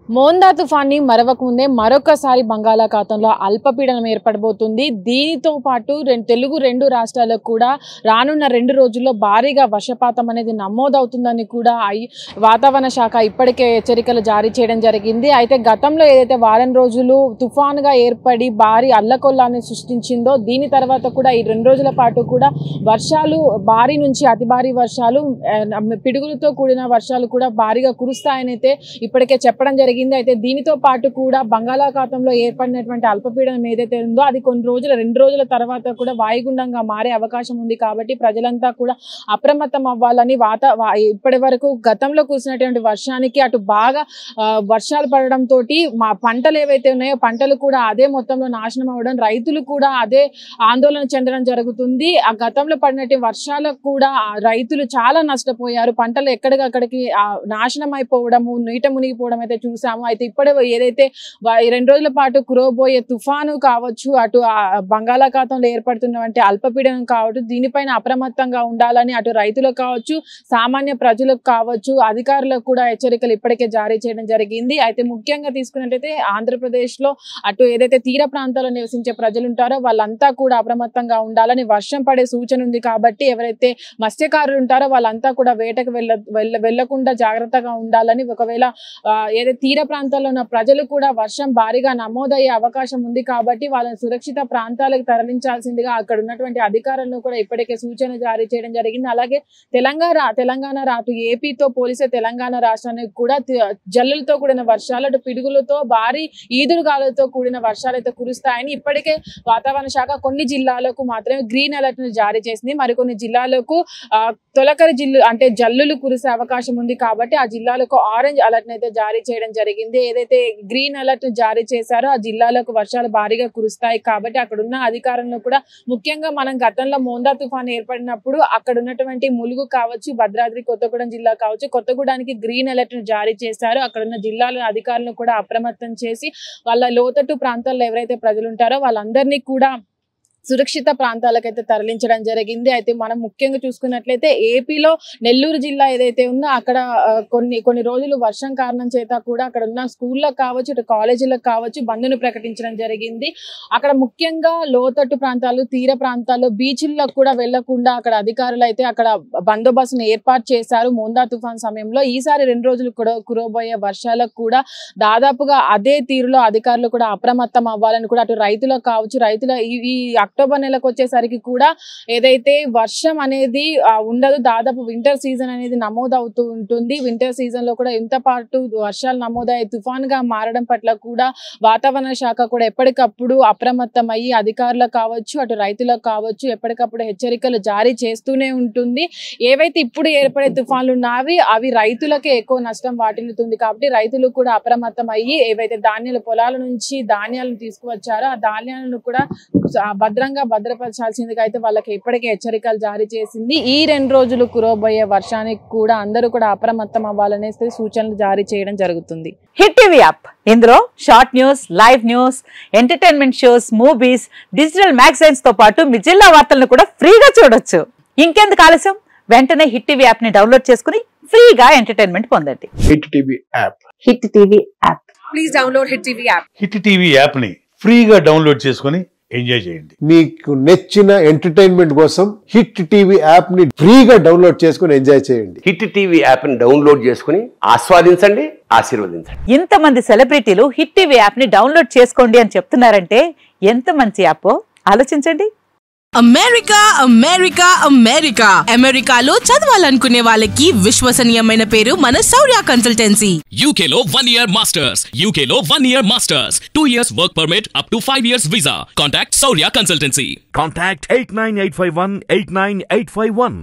మోందా తుఫాన్ని మరవకముందే మరొకసారి బంగాళాఖాతంలో అల్పపీడనం ఏర్పడబోతుంది. దీనితో పాటు తెలుగు రెండు రాష్ట్రాలకు కూడా రానున్న 2 రోజుల్లో భారీగా వర్షపాతం అనేది నమోదవుతుందని కూడా వాతావరణ శాఖ ఇప్పటికే హెచ్చరికలు జారీ చేయడం జరిగింది. అయితే గతంలో ఏదైతే వారం రోజులు తుఫానుగా ఏర్పడి భారీ అల్లకొల్లాన్ని సృష్టించిందో దీని తర్వాత కూడా ఈ 2 రోజుల పాటు కూడా వర్షాలు భారీ నుంచి అతి భారీ వర్షాలు పిడుగులతో కూడిన వర్షాలు కూడా భారీగా కురుస్తాయని అయితే ఇప్పటికే చెప్పడం జరిగింది. అయితే దీనితో పాటు కూడా బంగాళాఖాతంలో ఏర్పడినటువంటి అల్పపీడనం ఏదైతే ఉందో అది కొన్ని రోజుల 2 రోజుల తర్వాత కూడా వాయుగుండంగా మారే అవకాశం ఉంది. కాబట్టి ప్రజలంతా కూడా అప్రమత్తం అవ్వాలని ఇప్పటి వరకు గతంలో కురిసినటువంటి వర్షానికి అటు బాగా వర్షాలు పడడంతో మా పంటలు ఏవైతే ఉన్నాయో పంటలు కూడా అదే మొత్తంలో నాశనం అవ్వడం, రైతులు కూడా అదే ఆందోళన చెందడం జరుగుతుంది. ఆ గతంలో పడినటువంటి వర్షాలకు కూడా రైతులు చాలా నష్టపోయారు. పంటలు ఎక్కడికక్కడికి నాశనం అయిపోవడము, నీట మునిగిపోవడం అయితే చూసాము. అయితే ఇప్పుడే ఏదైతే 2 రోజుల పాటు కురవబోయే తుఫాను కావచ్చు, అటు బంగాళాఖాతంలో ఏర్పడుతున్నటువంటి అల్పపీడనం కావచ్చు, దీనిపైన అప్రమత్తంగా ఉండాలని అటు రైతులకు కావచ్చు, సామాన్య ప్రజలకు కావచ్చు, అధికారులకు కూడా హెచ్చరికలు ఇప్పటికే జారీ చేయడం జరిగింది. అయితే ముఖ్యంగా తీసుకున్నట్లయితే ఆంధ్రప్రదేశ్లో అటు ఏదైతే తీర ప్రాంతాల్లో నివసించే ప్రజలు ఉంటారో వాళ్ళంతా కూడా అప్రమత్తంగా ఉండాలని వర్షం పడే సూచన ఉంది. కాబట్టి ఎవరైతే మత్స్యకారులు ఉంటారో వాళ్ళంతా కూడా వేటకు వెళ్లకుండా జాగ్రత్తగా ఉండాలని, ఒకవేళ ఏదైతే తీర ప్రాంతాల్లో ఉన్న ప్రజలు కూడా వర్షం భారీగా నమోదయ్యే అవకాశం ఉంది. కాబట్టి వాళ్ళని సురక్షిత ప్రాంతాలకు తరలించాల్సిందిగా అక్కడ ఉన్నటువంటి అధికారులను కూడా ఇప్పటికే సూచన జారీ చేయడం జరిగింది. అలాగే తెలంగాణ అటు ఏపీతో పోలిసే తెలంగాణ రాష్ట్రానికి కూడా జల్లులతో కూడిన వర్షాలు, అటు పిడుగులతో భారీ ఈదురుగాలతో కూడిన వర్షాలు అయితే కురుస్తాయని ఇప్పటికే వాతావరణ శాఖ కొన్ని జిల్లాలకు మాత్రమే గ్రీన్ అలర్ట్ ను జారీ చేసింది. మరికొన్ని జిల్లాలకు తొలకరి అంటే జల్లులు కురిసే అవకాశం ఉంది. కాబట్టి ఆ జిల్లాలకు ఆరెంజ్ అలర్ట్ అయితే జారీ చేయడం జరిగింది. ఏదైతే గ్రీన్ అలర్ట్ జారీ చేశారో ఆ జిల్లాలకు వర్షాలు భారీగా కురుస్తాయి. కాబట్టి అక్కడ ఉన్న అధికారులను కూడా ముఖ్యంగా మనం గతంలో మోందా తుఫాన్ ఏర్పడినప్పుడు అక్కడ ఉన్నటువంటి ములుగు కావచ్చు, భద్రాద్రి కొత్తగూడెం జిల్లా కావచ్చు, కొత్తగూడానికి గ్రీన్ అలర్ట్ జారీ చేశారు. అక్కడ ఉన్న జిల్లాల అధికారులను కూడా అప్రమత్తం చేసి వాళ్ళ లోతట్టు ప్రాంతాల్లో ఎవరైతే ప్రజలు ఉంటారో వాళ్ళందరినీ కూడా సురక్షిత ప్రాంతాలకైతే తరలించడం జరిగింది. అయితే మనం ముఖ్యంగా చూసుకున్నట్లయితే ఏపీలో నెల్లూరు జిల్లా ఏదైతే ఉందో అక్కడ కొన్ని రోజులు వర్షం కారణం చేత కూడా అక్కడ ఉన్న స్కూళ్ళకు కావచ్చు, ఇటు కాలేజీలకు కావచ్చు బంద్ను ప్రకటించడం జరిగింది. అక్కడ ముఖ్యంగా లోతట్టు ప్రాంతాలు, తీర ప్రాంతాల్లో బీచ్లకు కూడా వెళ్లకుండా అక్కడ అధికారులు అయితే అక్కడ బందోబస్తును ఏర్పాటు చేశారు. మోందా తుఫాన్ సమయంలో ఈసారి 2 రోజులు కురవబోయే వర్షాలకు కూడా దాదాపుగా అదే తీరులో అధికారులు కూడా అప్రమత్తం అవ్వాలని కూడా అటు రైతులకు కావచ్చు, ఈ అక్టోబర్ నెలకు వచ్చేసరికి కూడా ఏదైతే వర్షం అనేది ఉండదు, దాదాపు వింటర్ సీజన్ అనేది నమోదవుతూ ఉంటుంది. వింటర్ సీజన్ లో కూడా ఎంత పాటు వర్షాలు నమోదయ్యి తుఫాన్ గా మారడం పట్ల కూడా వాతావరణ శాఖ కూడా ఎప్పటికప్పుడు అప్రమత్తం అయ్యి అధికారులకు కావచ్చు, అటు రైతులకు కావచ్చు ఎప్పటికప్పుడు హెచ్చరికలు జారీ చేస్తూనే ఉంటుంది. ఏవైతే ఇప్పుడు ఏర్పడే తుఫాన్లు ఉన్నావి అవి రైతులకే ఎక్కువ నష్టం వాటిల్లుతుంది. కాబట్టి రైతులు కూడా అప్రమత్తం అయ్యి ఏవైతే పొలాల నుంచి ధాన్యాలను తీసుకువచ్చారో ఆ ధాన్యాలను కూడా భద్రపరచాల్సిందిగా అయితే వాళ్ళకి ఇప్పటికే హెచ్చరికలు జారీ చేసింది. ఈ 2 రోజులు కురవబోయే వర్షానికి కూడా అందరూ కూడా అప్రమత్తం అవ్వాలనే సూచనలు జారీ చేయడం జరుగుతుంది. హిట్ టీవీ యాప్ ఇందులో short news, live news, entertainment shows, movies, digital magazines తో పాటు మీ జిల్లా వార్తలను కూడా ఫ్రీగా చూడొచ్చు. ఇంకెందుకు ఆలస్యం, వెంటనే హిట్ టీవీ యాప్ ని డౌన్లోడ్ చేసుకుని ఫ్రీగా ఎంటర్టైన్మెంట్ పొందండి. Hit TV app. Hit TV app. Please download hit TV app. Hit TV app ని ఫ్రీగా డౌన్లోడ్ చేసుకుని ఎంజాయ్ చేయండి. మీకు నచ్చిన ఎంటర్టైన్మెంట్ కోసం హిట్ టీవీ యాప్ ని ఫ్రీగా డౌన్లోడ్ చేసుకుని ఎంజాయ్ చేయండి. హిట్ టీవీ యాప్ ని డౌన్లోడ్ చేసుకుని ఆస్వాదించండి, ఆశీర్వదించండి. ఇంతమంది సెలబ్రిటీలు హిట్ టీవీ యాప్ ని డౌన్లోడ్ చేసుకోండి అని చెప్తున్నారంటే ఎంత మంచి యాప్ ఆలోచించండి. అమెరికాలో చదవాలనుకునే వాళ్ళకి విశ్వసనీయమైన పేరు మన శౌర్య కన్సల్టెన్సీ. UK లో 1 year masters, UK లో 1 year masters, 2 years work permit up to 5 years visa. Contact Saurya Consultancy. Contact 89851 89851.